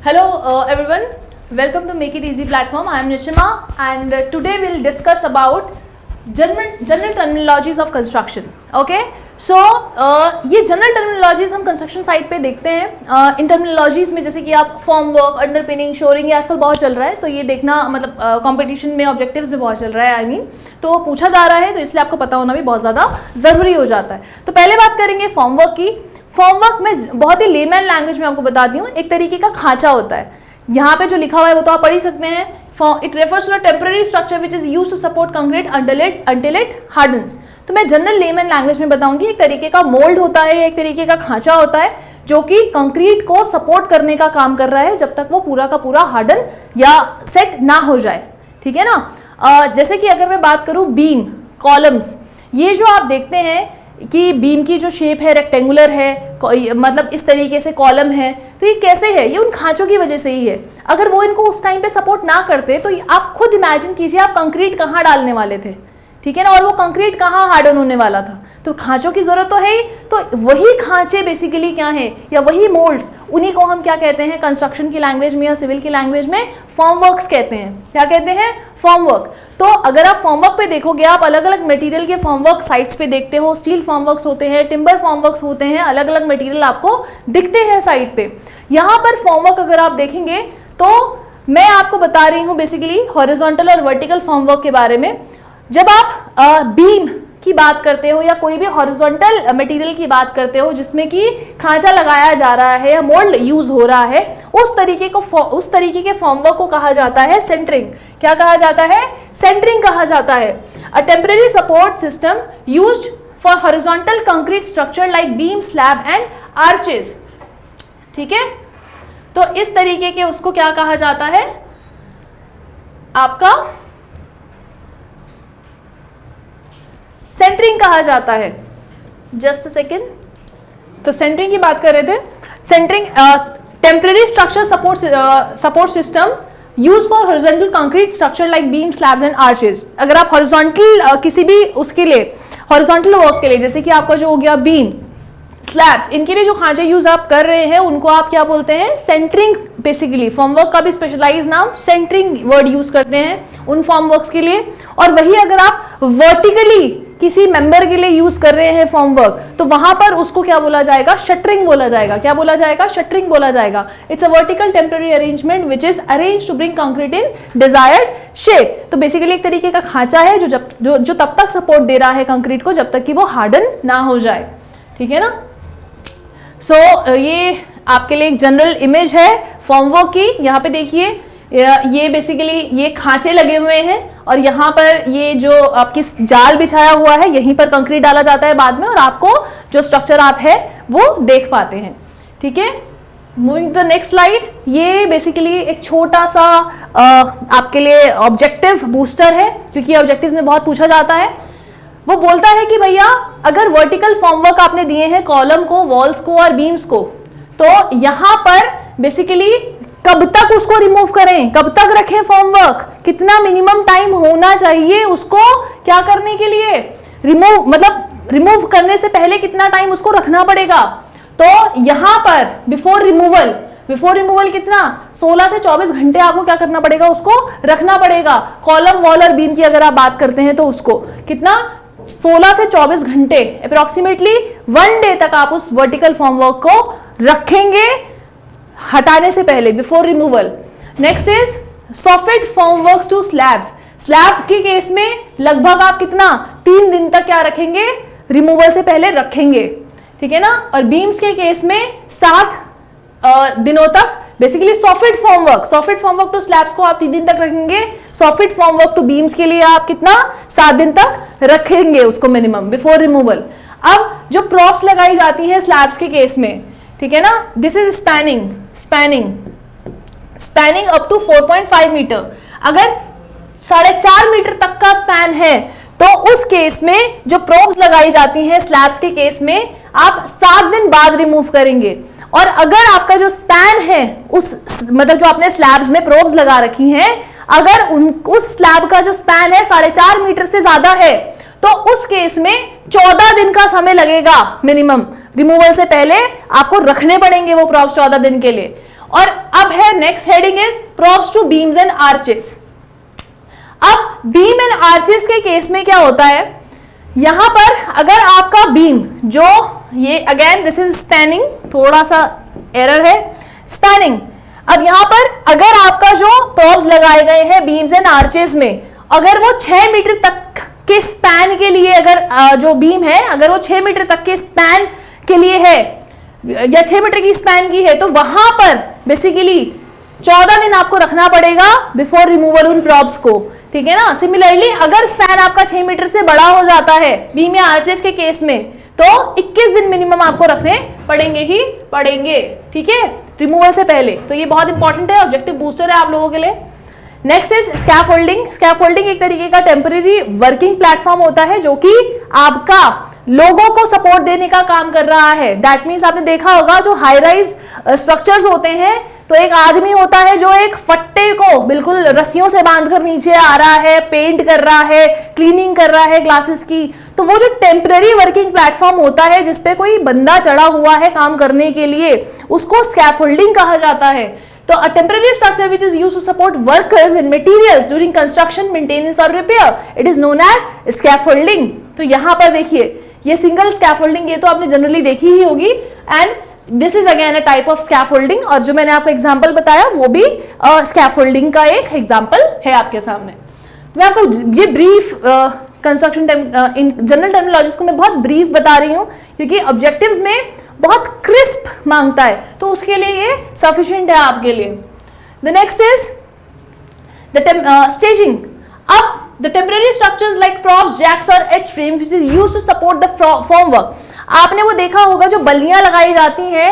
Hello everyone, welcome to Make It Easy platform. I am Nishima and today we'll discuss about general terminologies of construction. Okay, so ये general terminologies हम construction site पे देखते हैं. इन terminologies में जैसे कि आप फॉर्म वर्क, अंडरपिनिंग, शोरिंग, ये आजकल बहुत चल रहा है, तो ये देखना मतलब कंपटीशन में ऑब्जेक्टिव्स में बहुत चल रहा है. आई मीन तो पूछा जा रहा है, तो इसलिए आपको पता होना भी बहुत ज़्यादा ज़रूरी हो जाता है. तो पहले बात करेंगे फॉर्म वर्क की. फॉर्म वर्क में बहुत ही लेमैन लैंग्वेज में आपको बताती हूँ, एक तरीके का खांचा होता है. यहाँ पे जो लिखा हुआ है वो तो आप पढ़ ही सकते हैं. It refers to a temporary structure which is used to support concrete until it hardens. तो मैं जनरल लेमैन लैंग्वेज में बताऊंगी, एक तरीके का मोल्ड होता है, एक तरीके का खांचा होता है जो कि कंक्रीट को सपोर्ट करने का काम कर रहा है जब तक वो पूरा का पूरा हार्डन या सेट ना हो जाए. ठीक है ना. जैसे कि अगर मैं बात करूं बीम, कॉलम्स, ये जो आप देखते हैं कि बीम की जो शेप है रेक्टेंगुलर है, मतलब इस तरीके से कॉलम है, तो ये कैसे है? ये उन खांचों की वजह से ही है. अगर वो इनको उस टाइम पे सपोर्ट ना करते तो आप खुद इमेजिन कीजिए आप कंक्रीट कहाँ डालने वाले थे. ठीक है ना. और वो कंक्रीट कहाँ हार्डन होने वाला था. तो खांचों की जरूरत तो है ही. तो वही खांचे बेसिकली क्या है, या वही मोल्ड्स, उन्हीं को हम क्या कहते हैं कंस्ट्रक्शन की लैंग्वेज में या सिविल की लैंग्वेज में फॉर्म वर्क्स कहते हैं. क्या कहते हैं? Form work. तो अगर आप फॉर्म वर्क पे देखोगे, आप अलग अलग मटेरियल के फॉर्म वर्क साइट्स पे देखते हो. स्टील फॉर्म वर्क्स होते हैं, टिम्बर फॉर्म वर्क्स होते हैं, अलग अलग मटेरियल आपको दिखते हैं साइट पे. यहाँ पर फॉर्म वर्क अगर आप देखेंगे तो मैं आपको बता रही हूँ बेसिकली हॉरिजॉन्टल और वर्टिकल फॉर्म वर्क के बारे में. जब आप बीम की बात करते हो या कोई भी हॉरिजॉन्टल मटेरियल की बात करते हो जिसमें कि खांचा लगाया जा रहा है या मोल्ड यूज हो रहा है, उस तरीके के फॉर्म वर्क को कहा जाता है सेंटरिंग. क्या कहा जाता है? सेंटरिंग कहा जाता है. A temporary support system used for horizontal concrete structure like beam, slab and arches. ठीक है. तो इस तरीके के उसको क्या कहा जाता है? आपका सेंटरिंग कहा जाता है. Just a second. तो सेंटरिंग की बात कर रहे थे. Centering temporary structure support system use for horizontal concrete structure like beam, slabs and arches. अगर आप हॉरिजॉन्टल किसी भी उसके लिए हॉरिजॉन्टल वर्क के लिए, जैसे कि आपका जो हो गया बीम, स्लैब्स, इनके लिए जो खांचे यूज आप कर रहे हैं उनको आप क्या बोलते हैं? सेंटरिंग. बेसिकली फॉर्म वर्क का भी स्पेशलाइज नाम सेंटरिंग वर्ड यूज करते हैं उन फॉर्म वर्क्स के लिए. और वही अगर आप वर्टिकली किसी मेंबर के लिए यूज कर रहे हैं फॉर्म वर्क, तो वहां पर उसको क्या बोला जाएगा? शटरिंग बोला जाएगा. क्या बोला जाएगा? शटरिंग बोला जाएगा. It's a vertical temporary arrangement which is arrange to bring concrete in desired shape. तो बेसिकली एक तरीके का खांचा है जो तब तक सपोर्ट दे रहा है कंक्रीट को जब तक कि वो हार्डन ना हो जाए. ठीक है ना. सो ये आपके लिए एक जनरल इमेज है फॉर्म वर्क की. यहाँ पे देखिए, ये बेसिकली ये खांचे लगे हुए हैं और यहाँ पर ये जो आपकी जाल बिछाया हुआ है, यहीं पर कंक्रीट डाला जाता है बाद में, और आपको जो स्ट्रक्चर आप है वो देख पाते हैं. ठीक है. Moving the next slide. ये बेसिकली एक छोटा सा आपके लिए ऑब्जेक्टिव बूस्टर है, क्योंकि ऑब्जेक्टिव में बहुत पूछा जाता है. वो बोलता है कि भैया अगर वर्टिकल फॉर्म वर्क आपने दिए हैं कॉलम को, वॉल्स को और बीम्स को, तो यहाँ पर बेसिकली कब तक उसको रिमूव करें, कब तक रखें फॉर्म वर्क, कितना मिनिमम टाइम होना चाहिए उसको क्या करने के लिए, रिमूव करने से पहले कितना टाइम उसको रखना पड़ेगा. तो यहाँ पर बिफोर रिमूवल कितना 16 से 24 घंटे आपको क्या करना पड़ेगा? उसको रखना पड़ेगा. कॉलम, वॉल और बीम की अगर आप बात करते हैं तो उसको कितना 16 से 24 घंटे अप्रोक्सीमेटली 1 डे तक आप उस वर्टिकल फॉर्म वर्क को रखेंगे हटाने से पहले, before removal. Next is soffit form works to slabs. Slab के केस में लगभग आप कितना 3 दिन तक क्या रखेंगे? रिमूवल से पहले रखेंगे. ठीक है ना. और बीम्स के केस में 7 दिनों तक basically soffit form work to slabs को आप 3 दिन तक रखेंगे. Soffit form work to beams के लिए आप कितना 7 दिन तक रखेंगे उसको मिनिमम बिफोर रिमूवल. अब जो प्रॉप्स लगाई जाती हैं स्लैब्स के केस में, ठीक है ना, this is spanning up to 4.5 metre. अगर 4.5 मीटर तक का स्पैन है तो उस केस में जो प्रोब्स लगाई जाती हैं स्लैब्स के केस में आप 7 दिन बाद रिमूव करेंगे. और अगर आपका जो स्पैन है उस मतलब जो आपने स्लैब्स में प्रोब्स लगा रखी हैं, अगर उस स्लैब का जो स्पैन है 4.5 मीटर से ज्यादा है तो उस केस में 14 दिन का समय लगेगा मिनिमम रिमूवल से पहले आपको रखने पड़ेंगे वो प्रॉप्स 14 दिन के लिए। और अब है next heading is props to beams and arches. अब बीम एंड आर्चेस के केस में क्या होता है, यहां पर अगर आपका बीम जो ये अगेन दिस इज स्पैनिंग, थोड़ा सा एरर है, स्पैनिंग। अब यहां पर अगर आपका जो प्रॉप्स लगाए गए हैं बीम्स एंड आर्चेस में, अगर वो 6 मीटर तक के स्पैन के लिए, अगर जो बीम है अगर वो 6 मीटर तक के स्पैन के लिए है या 6 मीटर की स्पैन की है, तो वहां पर बेसिकली 14 दिन आपको रखना पड़ेगा बिफोर रिमूवल उन प्रॉप्स को, ठीक है ना। सिमिलरली अगर स्पैन आपका 6 मीटर से बड़ा हो जाता है बीम या आर्चेस के केस में, तो 21 दिन मिनिमम आपको रखने पड़ेंगे ही पड़ेंगे, ठीक है, रिमूवल से पहले। तो ये बहुत इंपॉर्टेंट है, ऑब्जेक्टिव बूस्टर है आप लोगों के लिए। Next is scaffolding. स्कैफोल्डिंग एक तरीके का टेम्परेरी वर्किंग प्लेटफॉर्म होता है जो कि आपका लोगों को सपोर्ट देने का काम कर रहा है। दैट मीन्स आपने देखा होगा जो हाई राइज स्ट्रक्चर्स होते हैं, तो एक आदमी होता है जो एक फट्टे को बिल्कुल रस्सियों से बांधकर नीचे आ रहा है, पेंट कर रहा है, क्लीनिंग कर रहा है ग्लासेस की। तो वो जो टेम्पररी वर्किंग प्लेटफॉर्म होता है जिसपे कोई बंदा चढ़ा हुआ है काम करने के लिए, उसको स्कैफोल्डिंग कहा जाता है। तो a temporary structure which is used to support workers and materials during construction, maintenance or repair, it is known as scaffolding। तो यहां पर देखिए ये सिंगल स्कैफोल्डिंग, ये तो आपने जनरली देखी ही होगी, and this is again a type of scaffolding. और जो मैंने आपको एग्जांपल बताया वो भी स्कैफोल्डिंग का एक एग्जांपल है आपके सामने। तो मैं आपको ये brief construction in general terminologies को मैं बहुत ब्रीफ बता रही हूँ क्योंकि ऑब्जेक्टिव्स में बहुत क्रिस्प मांगता है, तो उसके लिए ये सफिशिएंट है आपके लिए। The next is the staging. अब the temporary structures like props, jacks or edge frame which is used to support the formwork। आपने वो देखा होगा जो बल्लियां लगाई जाती हैं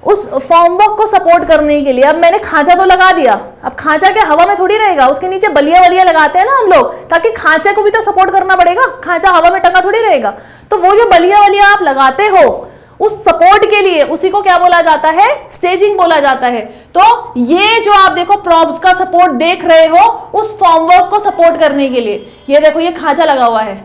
उस फॉर्मवर्क को सपोर्ट करने के लिए। अब मैंने खांचा तो लगा दिया, अब खांचा क्या हवा में थोड़ी रहेगा, उसके नीचे बलिया वलिया लगाते हैं ना हम लोग, ताकि खांचे को भी तो सपोर्ट करना पड़ेगा, खांचा हवा में टंगा थोड़ी रहेगा। तो वो जो बलिया वलिया आप लगाते हो उस सपोर्ट के लिए, उसी को क्या बोला जाता है, स्टेजिंग बोला जाता है। तो ये जो आप देखो प्रॉप्स का सपोर्ट देख रहे हो उस फॉर्मवर्क को सपोर्ट करने के लिए, ये देखो ये खांचा लगा हुआ है,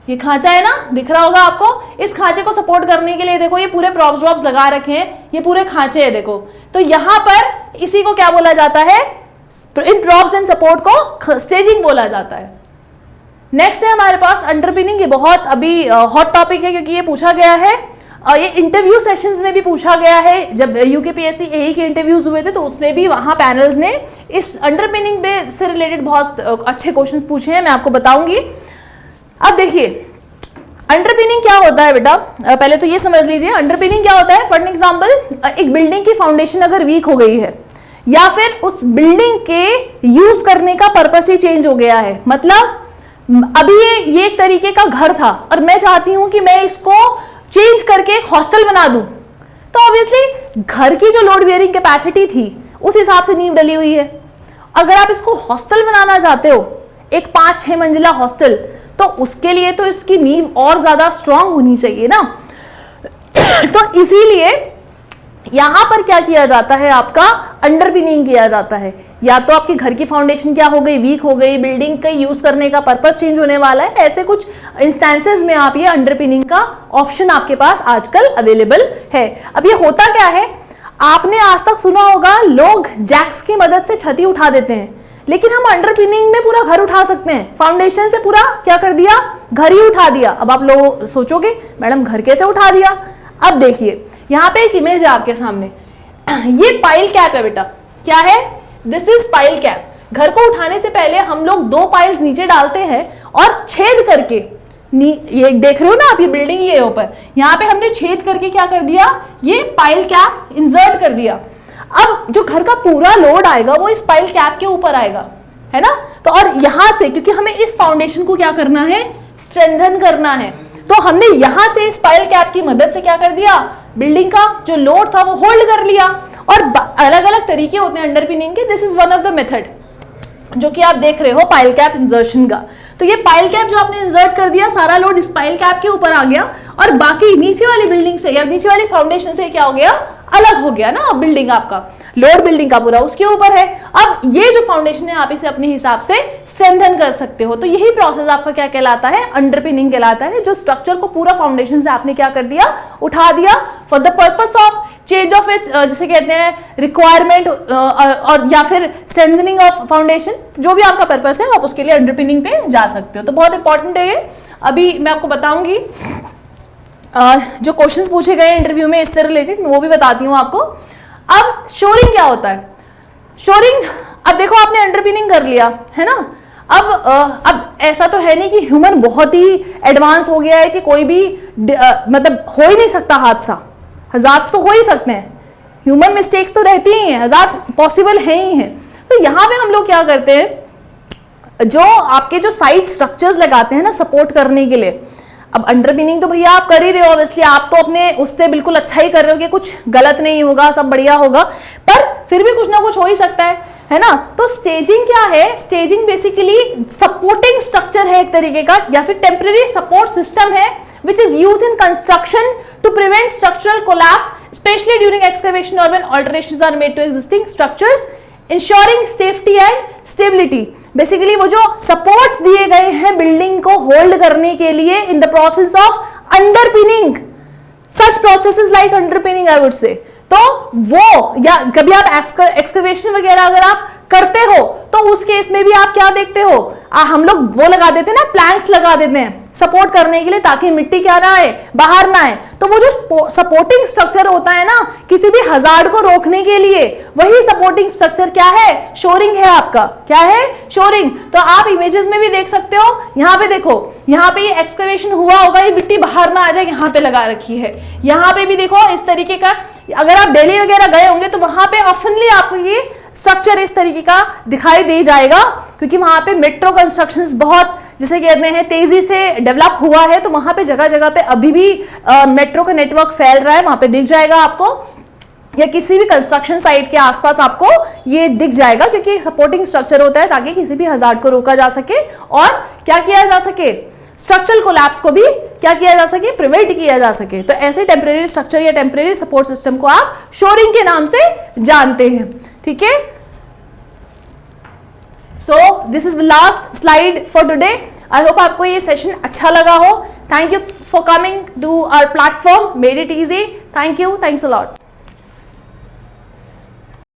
ये खांचा है ना, दिख रहा होगा आपको। इस खांचे को सपोर्ट करने के लिए देखो ये पूरे प्रॉप्स ड्रॉप्स लगा रखे हैं, ये पूरे खांचे है देखो। तो यहां पर इसी को क्या बोला जाता है, इन प्रॉप्स एंड सपोर्ट को स्टेजिंग बोला जाता है। नेक्स्ट है हमारे पास अंडरपिनिंग। ये बहुत अभी हॉट टॉपिक है क्योंकि ये पूछा गया है, ये इंटरव्यू सेशंस में भी पूछा गया है। जब यूकेपीएससी एई के इंटरव्यूज हुए थे तो उसमें भी वहां पैनल्स ने इस अंडरपिनिंग से रिलेटेड बहुत अच्छे क्वेश्चंस पूछे हैं, मैं आपको बताऊंगी। अब देखिए अंडरपिनिंग क्या होता है बेटा, पहले तो ये समझ लीजिए अंडरपिनिंग क्या होता है। फॉर एग्जांपल एक बिल्डिंग की फाउंडेशन अगर वीक हो गई है या फिर उस बिल्डिंग के यूज करने का पर्पस ही चेंज हो गया है, मतलब अभी ये एक तरीके का घर था और मैं चाहती हूं कि मैं इसको चेंज करके एक हॉस्टल बना दूं, तो ऑब्वियसली घर की जो लोड बेयरिंग कैपेसिटी थी उस हिसाब से नींव डली हुई है। अगर आप इसको हॉस्टल बनाना चाहते हो, एक 5-6 मंजिला हॉस्टल, तो उसके लिए तो इसकी नींव और ज्यादा स्ट्रांग होनी चाहिए ना। तो इसीलिए यहां पर क्या किया जाता है, आपका अंडरपिनिंग किया जाता है। या तो आपके घर की फाउंडेशन क्या हो गई, वीक हो गई, बिल्डिंग का यूज करने का पर्पस चेंज होने वाला है, ऐसे कुछ इंस्टेंसेस में आप ये अंडरपिनिंग का ऑप्शन आपके पास आजकल अवेलेबल है। अब ये होता क्या है, आपने आज तक सुना होगा लोग जैक्स की मदद से छती उठा देते हैं, लेकिन हम अंडरपिनिंग में पूरा घर उठा सकते हैं। फाउंडेशन से पूरा क्या कर दिया, घर ही उठा दिया। अब आप लोग सोचोगे मैडम घर कैसे उठा दिया। अब देखिए यहाँ पे एक इमेज है आपके सामने, ये पाइल कैप है बेटा, क्या है, दिस इज पाइल कैप। घर को उठाने से पहले हम लोग 2 पाइल्स नीचे डालते हैं और छेद करके, ये देख रहे हो ना आप, ये बिल्डिंग ये ऊपर, यहाँ पे हमने छेद करके क्या कर दिया, ये पाइल कैप इंसर्ट कर दिया। अब जो घर का पूरा लोड आएगा वो इस पाइल कैप के ऊपर आएगा, है ना। तो और यहां से क्योंकि हमें इस फाउंडेशन को क्या करना है, स्ट्रेंथन करना है, तो हमने यहां से इस पाइल कैप की मदद से क्या कर दिया, बिल्डिंग का जो लोड था वो होल्ड कर लिया। और अलग अलग तरीके होते हैं अंडरपिनिंग के, this is one of the method जो कि आप देख रहे हो पाइल कैप इंसर्शन का। तो ये पाइल कैप जो आपने इंसर्ट कर दिया, सारा लोड इस पाइल कैप के ऊपर आ गया और बाकी नीचे वाली बिल्डिंग से या नीचे वाली फाउंडेशन से क्या हो गया, अलग हो गया ना बिल्डिंग, आपका लोड बिल्डिंग का पूरा उसके ऊपर है। अब ये जो फाउंडेशन है आप इसे अपने हिसाब से स्ट्रेंथन कर सकते हो। तो यही प्रोसेस आपका क्या कहलाता है, अंडरपिनिंग कहलाता है, जो स्ट्रक्चर को पूरा फाउंडेशन से आपने क्या कर दिया, उठा दिया for the purpose of change of its, जिसे कहते हैं रिक्वायरमेंट और या फिर स्ट्रेंथनिंग ऑफ फाउंडेशन, जो भी आपका पर्पस है आप उसके लिए अंडरपिनिंग पे जा सकते हो। तो बहुत इंपॉर्टेंट है ये। अभी मैं आपको बताऊंगी जो क्वेश्चंस पूछे गए इंटरव्यू में इससे रिलेटेड, मैं वो भी बताती हूँ आपको। अब शोरिंग क्या होता है, शोरिंग, अब देखो आपने अंडरपिनिंग कर लिया है ना, अब ऐसा तो है नहीं कि ह्यूमन बहुत ही एडवांस हो गया है कि कोई भी मतलब हो ही नहीं सकता हादसा, हजार तो हो ही सकते हैं, ह्यूमन मिस्टेक्स तो रहती ही हैं, हजार पॉसिबल है ही हैं। तो यहाँ पे हम लोग क्या करते हैं, जो आपके जो साइड स्ट्रक्चर्स लगाते हैं ना सपोर्ट करने के लिए, अब अंडरपिनिंग तो भैया आप कर ही रहे हो, ऑब्वियसली आप तो अपने उससे बिल्कुल अच्छा ही कर रहे हो कि कुछ गलत नहीं होगा, सब बढ़िया होगा, पर फिर भी कुछ ना कुछ हो ही सकता है ना। तो स्टेजिंग क्या है, स्टेजिंग बेसिकली सपोर्टिंग स्ट्रक्चर है एक तरीके का, या फिर टेम्परेरी सपोर्ट सिस्टम है which is used in construction to prevent structural collapse, especially during excavation or when alterations are made to existing structures, ensuring safety and stability. Basically वो जो supports दिए गए हैं बिल्डिंग को होल्ड करने के लिए in the process of underpinning, such processes like underpinning I would say. तो वो, या कभी आप एक्सकवेशन वगैरह अगर आप करते हो तो उस केस में भी आप क्या देखते हो, हम लोग वो लगा देते हैं ना, प्लैंक्स लगा देते हैं सपोर्ट करने के लिए, ताकि मिट्टी क्या ना आए, बाहर ना आए। तो वो जो सपोर्टिंग स्ट्रक्चर होता है ना किसी भी हजार्ड को रोकने के लिए, वही सपोर्टिंग स्ट्रक्चर क्या है, शोरिंग है आपका, क्या है, शोरिंग। तो आप इमेजेस में भी देख सकते हो, यहाँ पे देखो, यहाँ पे ये एक्सकवेशन हुआ होगा, ये मिट्टी बाहर ना आ जाए, यहाँ पे लगा रखी है। यहाँ पे भी देखो इस तरीके का, अगर आप दिल्ली वगैरह गए होंगे तो वहां पे ऑफनली आपको ये स्ट्रक्चर इस तरीके का दिखाई दे जाएगा, क्योंकि वहां पे मेट्रो कंस्ट्रक्शंस बहुत जिसे कहते हैं तेजी से डेवलप हुआ है, तो वहां पे जगह जगह पे अभी भी मेट्रो का नेटवर्क फैल रहा है, वहां पे दिख जाएगा आपको, या किसी भी कंस्ट्रक्शन साइट के आसपास आपको ये दिख जाएगा, क्योंकि सपोर्टिंग स्ट्रक्चर होता है ताकि किसी भी हजार्ड को रोका जा सके और क्या किया जा सके, स्ट्रक्चरल कोलैप्स को भी क्या किया जा सके, प्रिवेंट किया जा सके। तो ऐसे टेम्परेरी स्ट्रक्चर या टेम्परेरी सपोर्ट सिस्टम को आप शोरिंग के नाम से जानते हैं, ठीक है। So this is the last slide for today. I hope आपको ये सेशन अच्छा लगा हो। Thank you for coming to our platform, made it easy. Thank you, thanks a lot.